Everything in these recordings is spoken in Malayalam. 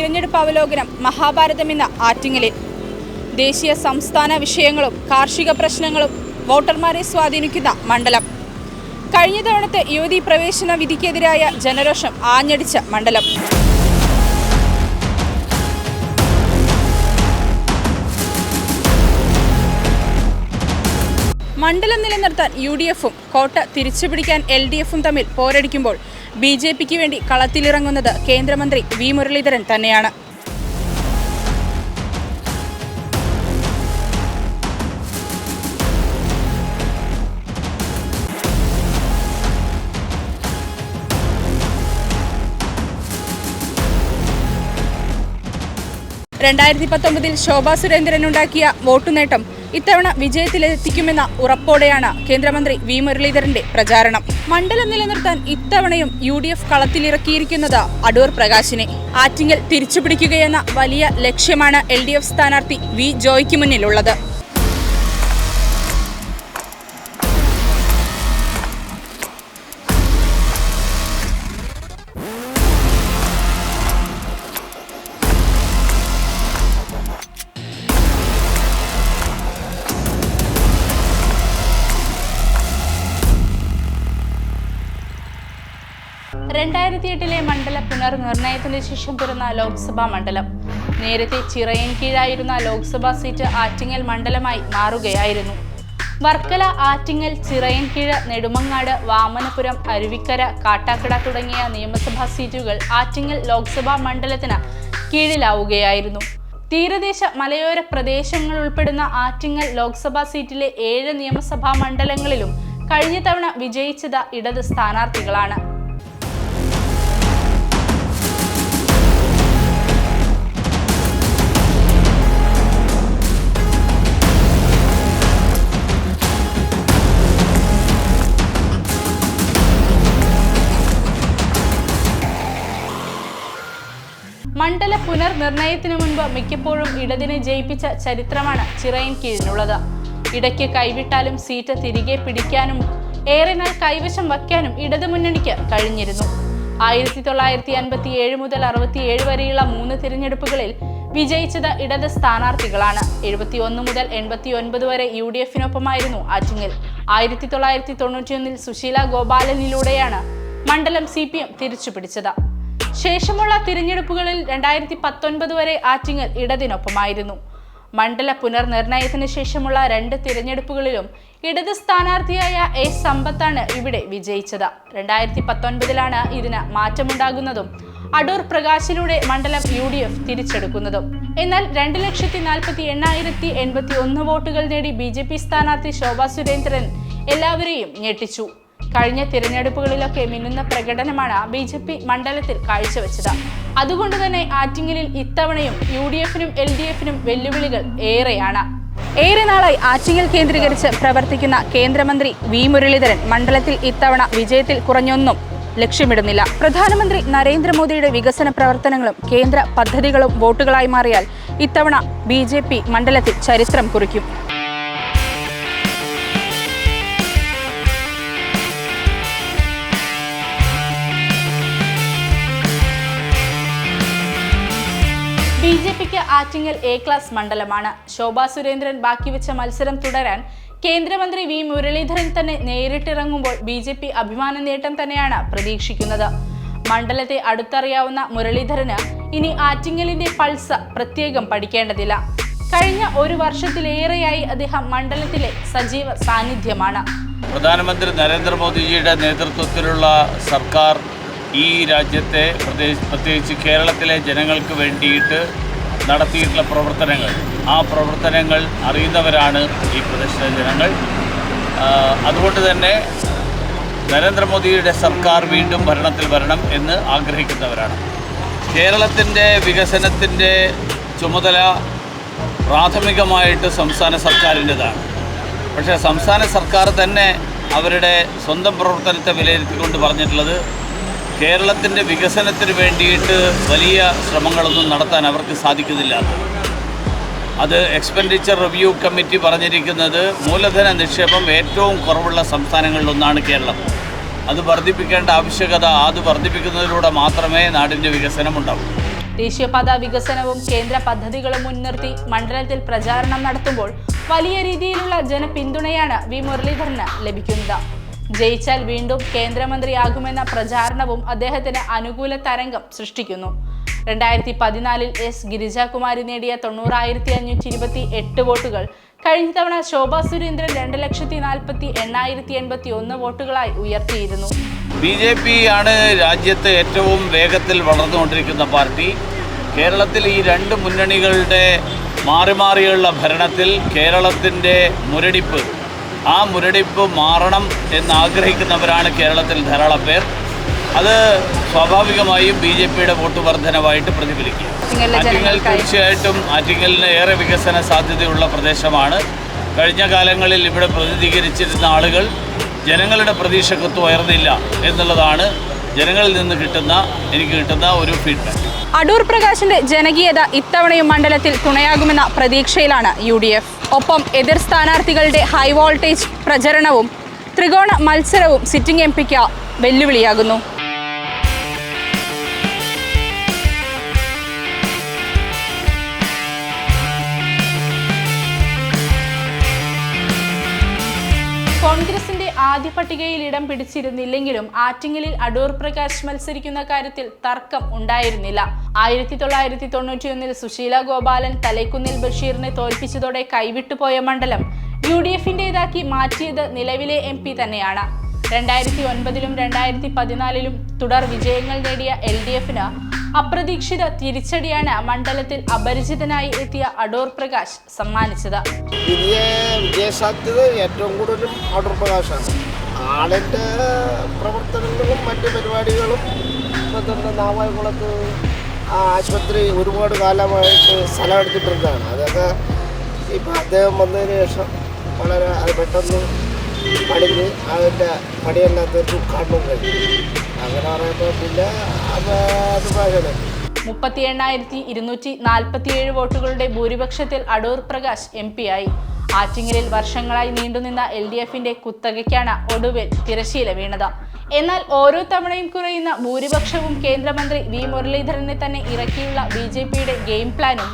തിരഞ്ഞെടുപ്പ് അവലോകനം മഹാഭാരതം എന്ന ആറ്റിങ്ങലിൽ. ദേശീയ സംസ്ഥാന വിഷയങ്ങളും കാർഷിക പ്രശ്നങ്ങളും വോട്ടർമാരെ സ്വാധീനിക്കുന്ന മണ്ഡലം. കഴിഞ്ഞ തവണത്തെ യുവതീ പ്രവേശന വിധിക്കെതിരായ ജനരോഷം ആഞ്ഞടിച്ച മണ്ഡലം. മണ്ഡലം നിലനിർത്താൻ UDFും കോട്ട തിരിച്ചുപിടിക്കാൻ LDFും തമ്മിൽ പോരടിക്കുമ്പോൾ BJPക്ക് വേണ്ടി കളത്തിലിറങ്ങുന്നത് കേന്ദ്രമന്ത്രി V മുരളീധരൻ തന്നെയാണ്. ശോഭാ സുരേന്ദ്രൻ ഉണ്ടാക്കിയ വോട്ടുനേട്ടം ഇത്തവണ വിജയത്തിലെത്തിക്കുമെന്ന ഉറപ്പോടെയാണ് കേന്ദ്രമന്ത്രി V മുരളീധരന്റെ പ്രചാരണം. മണ്ഡലം നിലനിർത്താൻ ഇത്തവണയും UDF കളത്തിലിറക്കിയിരിക്കുന്നത് അടൂർ പ്രകാശിനെ. ആറ്റിങ്ങൽ തിരിച്ചുപിടിക്കുകയെന്ന വലിയ ലക്ഷ്യമാണ് LDF സ്ഥാനാർത്ഥി V ജോയ്ക്ക് മുന്നിലുള്ളത്. മണ്ഡല പുനർനിർണയത്തിന് ശേഷം പിറന്ന ലോക്സഭാ മണ്ഡലം. നേരത്തെ ചിറയൻകീഴായിരുന്ന ലോക്സഭാ സീറ്റ് ആറ്റിങ്ങൽ മണ്ഡലമായി മാറുകയായിരുന്നു. വർക്കല, ആറ്റിങ്ങൽ, ചിറയൻകീഴ്, നെടുമങ്ങാട്, വാമനപുരം, അരുവിക്കര, കാട്ടാക്കട തുടങ്ങിയ നിയമസഭാ സീറ്റുകൾ ആറ്റിങ്ങൽ ലോക്സഭാ മണ്ഡലത്തിന് കീഴിലാവുകയായിരുന്നു. തീരദേശ മലയോര പ്രദേശങ്ങൾ ഉൾപ്പെടുന്ന ആറ്റിങ്ങൽ ലോക്സഭാ സീറ്റിലെ 7 നിയമസഭാ മണ്ഡലങ്ങളിലും കഴിഞ്ഞ തവണ വിജയിച്ചത് ഇടത് സ്ഥാനാർത്ഥികളാണ്. മണ്ഡല പുനർനിർണയത്തിനു മുൻപ് മിക്കപ്പോഴും ഇടതിനെ ജയിപ്പിച്ച ചരിത്രമാണ് ചിറയൻകീഴിനുള്ളത്. ഇടയ്ക്ക് കൈവിട്ടാലും സീറ്റ് തിരികെ പിടിക്കാനും ഏറെ നാൾ കൈവശം വയ്ക്കാനും ഇടതുമുന്നണിക്ക് കഴിഞ്ഞിരുന്നു. 1957 മുതൽ 67 വരെയുള്ള 3 തിരഞ്ഞെടുപ്പുകളിൽ വിജയിച്ചത് ഇടത് സ്ഥാനാർത്ഥികളാണ്. 71 മുതൽ 89 വരെ UDFിനൊപ്പമായിരുന്നു ആറ്റിങ്ങൽ. 1991 സുശീല ഗോപാലനിലൂടെയാണ് മണ്ഡലം CPM തിരിച്ചുപിടിച്ചത്. ശേഷമുള്ള തിരഞ്ഞെടുപ്പുകളിൽ 2019 വരെ ആറ്റിങ്ങൽ ഇടതിനൊപ്പമായിരുന്നു. മണ്ഡല പുനർനിർണയത്തിന് ശേഷമുള്ള 2 തിരഞ്ഞെടുപ്പുകളിലും ഇടത് സ്ഥാനാർത്ഥിയായ A സമ്പത്താണ് ഇവിടെ വിജയിച്ചത്. 2019 ഇതിന് മാറ്റമുണ്ടാകുന്നതും അടൂർ പ്രകാശിലൂടെ മണ്ഡലം UDF തിരിച്ചെടുക്കുന്നതും. എന്നാൽ 2,48,081 വോട്ടുകൾ നേടി BJP സ്ഥാനാർത്ഥി ശോഭാ സുരേന്ദ്രൻ എല്ലാവരെയും ഞെട്ടിച്ചു. കഴിഞ്ഞ തിരഞ്ഞെടുപ്പുകളിലൊക്കെ മിന്നുന്ന പ്രകടനമാണ് BJP മണ്ഡലത്തിൽ കാഴ്ചവെച്ചത്. അതുകൊണ്ട് തന്നെ ആറ്റിങ്ങലിൽ ഇത്തവണയും UDFനും LDFനും വെല്ലുവിളികൾ ഏറെയാണ്. ഏറെ നാളായി ആറ്റിങ്ങൽ കേന്ദ്രീകരിച്ച് പ്രവർത്തിക്കുന്ന കേന്ദ്രമന്ത്രി V മുരളീധരൻ മണ്ഡലത്തിൽ ഇത്തവണ വിജയത്തിൽ കുറഞ്ഞൊന്നും ലക്ഷ്യമിടുന്നില്ല. പ്രധാനമന്ത്രി നരേന്ദ്രമോദിയുടെ വികസന പ്രവർത്തനങ്ങളും കേന്ദ്ര പദ്ധതികളും വോട്ടുകളായി മാറിയാൽ ഇത്തവണ BJP മണ്ഡലത്തിൽ ചരിത്രം കുറിക്കും. BJPക്ക് ആറ്റിങ്ങൽ A ക്ലാസ് മണ്ഡലമാണ്. ശോഭാ സുരേന്ദ്രൻ ബാക്കിവെച്ച മത്സരം തുടരാൻ കേന്ദ്രമന്ത്രി V മുരളീധരൻ തന്നെ നേരിട്ടിറങ്ങുമ്പോൾ BJP അഭിമാന നേട്ടം തന്നെയാണ് പ്രതീക്ഷിക്കുന്നത്. മണ്ഡലത്തെ അടുത്തറിയാവുന്ന മുരളീധരന് ഇനി ആറ്റിങ്ങലിന്റെ പൾസ് പ്രത്യേകം പഠിക്കേണ്ടതില്ല. കഴിഞ്ഞ 1 വർഷത്തിലേറെയായി അദ്ദേഹം മണ്ഡലത്തിലെ സജീവ സാന്നിധ്യമാണ്. പ്രധാനമന്ത്രി നരേന്ദ്രമോദിജിയുടെ നേതൃത്വത്തിലുള്ള സർക്കാർ ഈ രാജ്യത്തെ പ്രത്യേകിച്ച് കേരളത്തിലെ ജനങ്ങൾക്ക് വേണ്ടിയിട്ട് നടത്തിയിട്ടുള്ള പ്രവർത്തനങ്ങൾ, ആ പ്രവർത്തനങ്ങൾ അറിയുന്നവരാണ് ഈ പ്രദേശത്തെ ജനങ്ങൾ. അതുകൊണ്ട് തന്നെ നരേന്ദ്രമോദിയുടെ സർക്കാർ വീണ്ടും ഭരണത്തിൽ വരണം എന്ന് ആഗ്രഹിക്കുന്നവരാണ്. കേരളത്തിൻ്റെ വികസനത്തിൻ്റെ ചുമതല പ്രാഥമികമായിട്ട് സംസ്ഥാന സർക്കാരിൻ്റെതാണ്. പക്ഷേ സംസ്ഥാന സർക്കാർ തന്നെ അവരുടെ സ്വന്തം പ്രവർത്തനത്തെ വിലയിരുത്തിക്കൊണ്ട് പറഞ്ഞിട്ടുള്ളത് കേരളത്തിൻ്റെ വികസനത്തിന് വേണ്ടിയിട്ട് വലിയ ശ്രമങ്ങളൊന്നും നടത്താൻ അവർക്ക് സാധിക്കുന്നില്ല. അത് എക്സ്പെൻഡിച്ചർ റിവ്യൂ കമ്മിറ്റി പറഞ്ഞിരിക്കുന്നത് മൂലധന നിക്ഷേപം ഏറ്റവും കുറവുള്ള സംസ്ഥാനങ്ങളിലൊന്നാണ് കേരളം. അത് വർദ്ധിപ്പിക്കേണ്ട ആവശ്യകത, അത് വർദ്ധിപ്പിക്കുന്നതിലൂടെ മാത്രമേ നാടിൻ്റെ വികസനം ഉണ്ടാവൂ. ദേശീയപാത വികസനവും കേന്ദ്ര പദ്ധതികളും മുൻനിർത്തി മണ്ഡലത്തിൽ പ്രചാരണം നടത്തുമ്പോൾ വലിയ രീതിയിലുള്ള ജനപിന്തുണയാണ് വി മുരളീധരന് ലഭിക്കുന്നത്. ജയിച്ചാൽ വീണ്ടും കേന്ദ്രമന്ത്രിയാകുമെന്ന പ്രചാരണവും അദ്ദേഹത്തിന് അനുകൂല തരംഗം സൃഷ്ടിക്കുന്നു. 2014 എസ് ഗിരിജാകുമാരി നേടിയ 90,528 വോട്ടുകൾ കഴിഞ്ഞ തവണ ശോഭാ സുരേന്ദ്രൻ 2,40,881 വോട്ടുകളായി ഉയർത്തിയിരുന്നു. BJP ആണ് രാജ്യത്ത് ഏറ്റവും വേഗത്തിൽ വളർന്നുകൊണ്ടിരിക്കുന്ന പാർട്ടി. കേരളത്തിൽ ഈ രണ്ട് മുന്നണികളുടെ മാറിയുള്ള ഭരണത്തിൽ കേരളത്തിൻ്റെ മുരടിപ്പ്, ആ മുരടിപ്പ് മാറണം എന്നാഗ്രഹിക്കുന്നവരാണ് കേരളത്തിൽ ധാരാളം പേർ. അത് സ്വാഭാവികമായും BJPയുടെ വോട്ട് വർധനവായിട്ട് പ്രതിഫലിക്കും. ആറ്റിങ്ങൽ തീർച്ചയായിട്ടും ആറ്റിങ്ങലിന് ഏറെ വികസന സാധ്യതയുള്ള പ്രദേശമാണ്. കഴിഞ്ഞ കാലങ്ങളിൽ ഇവിടെ പ്രതിനിധീകരിച്ചിരുന്ന ആളുകൾ ജനങ്ങളുടെ പ്രതീക്ഷക്കൊത്ത് ഉയർന്നില്ല എന്നുള്ളതാണ് ജനങ്ങളിൽ നിന്ന് എനിക്ക് കിട്ടുന്ന ഒരു ഫീഡ്ബാക്ക്. അടൂർ പ്രകാശിന്റെ ജനകീയത ഇത്തവണയും മണ്ഡലത്തിൽ തുണയാകുമെന്ന പ്രതീക്ഷയിലാണ് UDF. ഒപ്പം എതിർ സ്ഥാനാർത്ഥികളുടെ ഹൈ വോൾട്ടേജ് പ്രചരണവും ത്രികോണ മത്സരവും സിറ്റിംഗ് MPക്ക് വെല്ലുവിളിയാകുന്നു. കോൺഗ്രസിന്റെ ആദ്യ പട്ടികയിൽ ഇടം പിടിച്ചിരുന്നില്ലെങ്കിലും ആറ്റിങ്ങലിൽ അടൂർ പ്രകാശ് മത്സരിക്കുന്ന കാര്യത്തിൽ തർക്കം ഉണ്ടായിരുന്നില്ല. 1991 സുശീല ഗോപാലൻ തലേക്കുന്നിൽ ബഷീറിനെ തോൽപ്പിച്ചതോടെ കൈവിട്ടുപോയ മണ്ഡലം UDFന്റേതാക്കി മാറ്റിയത് നിലവിലെ MP തന്നെയാണ്. 2009 2014 തുടർ വിജയങ്ങൾ നേടിയ LDFന് അപ്രതീക്ഷിത തിരിച്ചടിയാണ് മണ്ഡലത്തിൽ അപരിചിതനായി എത്തിയ അടൂർ പ്രകാശ് സമ്മാനിച്ചത്. വിജയസാധ്യത ഏറ്റവും കൂടുതലും അടൂർ പ്രകാശാണ്. ആളിൻ്റെ പ്രവർത്തനങ്ങളും മറ്റ് പരിപാടികളും നാവായിക്കുളത്ത് ആശുപത്രി ഒരുപാട് കാലമായിട്ട് സ്ഥലം എടുത്തിട്ടുള്ളതാണ്. അതൊക്കെ ഇപ്പം അദ്ദേഹം വന്നതിന് ശേഷം വളരെ അത് പെട്ടെന്ന് പണിഞ്ഞ് അതിൻ്റെ പണിയെല്ലാം തീർത്ത് ഉദ്ഘാടനം കഴിഞ്ഞു. അങ്ങനെ പറയുമ്പോൾ പിന്നെ അത് 38,247 വോട്ടുകളുടെ ഭൂരിപക്ഷത്തിൽ അടൂർ പ്രകാശ് MP ആയി. ആറ്റിങ്ങലിൽ വർഷങ്ങളായി നീണ്ടുനിന്ന LDFന്റെ കുത്തകയ്ക്കാണ് ഒടുവിൽ തിരശ്ശീല വീണത്. എന്നാൽ ഓരോ തവണയും കുറയുന്ന ഭൂരിപക്ഷവും കേന്ദ്രമന്ത്രി വി മുരളീധരനെ തന്നെ ഇറക്കിയുള്ള BJPയുടെ ഗെയിം പ്ലാനും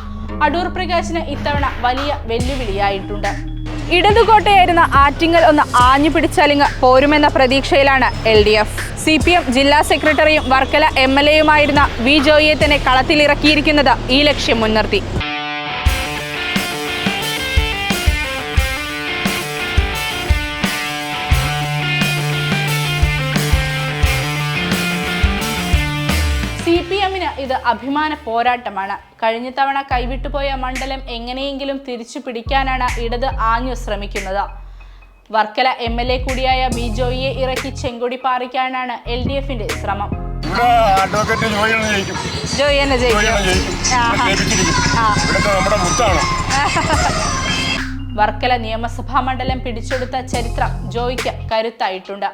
അടൂർ പ്രകാശിന് ഇത്തവണ വലിയ വെല്ലുവിളിയായിട്ടുണ്ട്. ഇടതുകോട്ടയായിരുന്ന ആറ്റിങ്ങൽ ഒന്ന് ആഞ്ഞു പിടിച്ചലിങ്ങ് പോരുമെന്ന പ്രതീക്ഷയിലാണ് LDF. CPM ജില്ലാ സെക്രട്ടറിയും വർക്കല MLAയുമായിരുന്ന വി ജോയിയെ തന്നെ കളത്തിലിറക്കിയിരിക്കുന്നത് ഈ ലക്ഷ്യം മുൻനിർത്തി. CPMന് ഇത് അഭിമാന പോരാട്ടമാണ്. കഴിഞ്ഞ തവണ കൈവിട്ടുപോയ മണ്ഡലം എങ്ങനെയെങ്കിലും തിരിച്ചു പിടിക്കാനാണ് ഇടത് ആഞ്ഞു ശ്രമിക്കുന്നത്. വർക്കല MLA കൂടിയായ വി ജോയിയെ ഇറക്കി ചെങ്കൊടി പാറിക്കാനാണ് LDFന്റെ ശ്രമം. വർക്കല നിയമസഭാ മണ്ഡലം പിടിച്ചെടുത്ത ചരിത്രം ജോയിക്ക് കരുത്തായിട്ടുണ്ട്.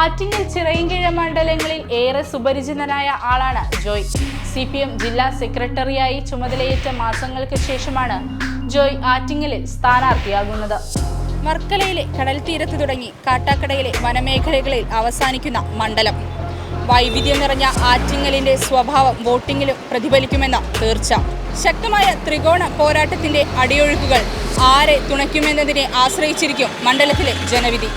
ആറ്റിങ്ങൽ ചിറയിൻകീഴ് മണ്ഡലങ്ങളിൽ ഏറെ സുപരിചിതനായ ആളാണ് ജോയ്. CPM ജില്ലാ സെക്രട്ടറിയായി ചുമതലയേറ്റ മാസങ്ങൾക്ക് ശേഷമാണ് ജോയ് ആറ്റിങ്ങലിൽ സ്ഥാനാർത്ഥിയാകുന്നത്. വർക്കലയിലെ കടൽ തീരത്ത് തുടങ്ങി കാട്ടാക്കടയിലെ വനമേഖലകളിൽ അവസാനിക്കുന്ന മണ്ഡലം. വൈവിധ്യം നിറഞ്ഞ ആറ്റിങ്ങലിന്റെ സ്വഭാവം വോട്ടിങ്ങിലും പ്രതിഫലിക്കുമെന്ന തീർച്ച. ശക്തമായ ത്രികോണ പോരാട്ടത്തിന്റെ അടിയൊഴുക്കുകൾ ആരെ തുണയ്ക്കുമെന്നതിനെ ആശ്രയിച്ചിരിക്കും മണ്ഡലത്തിലെ ജനവിധി.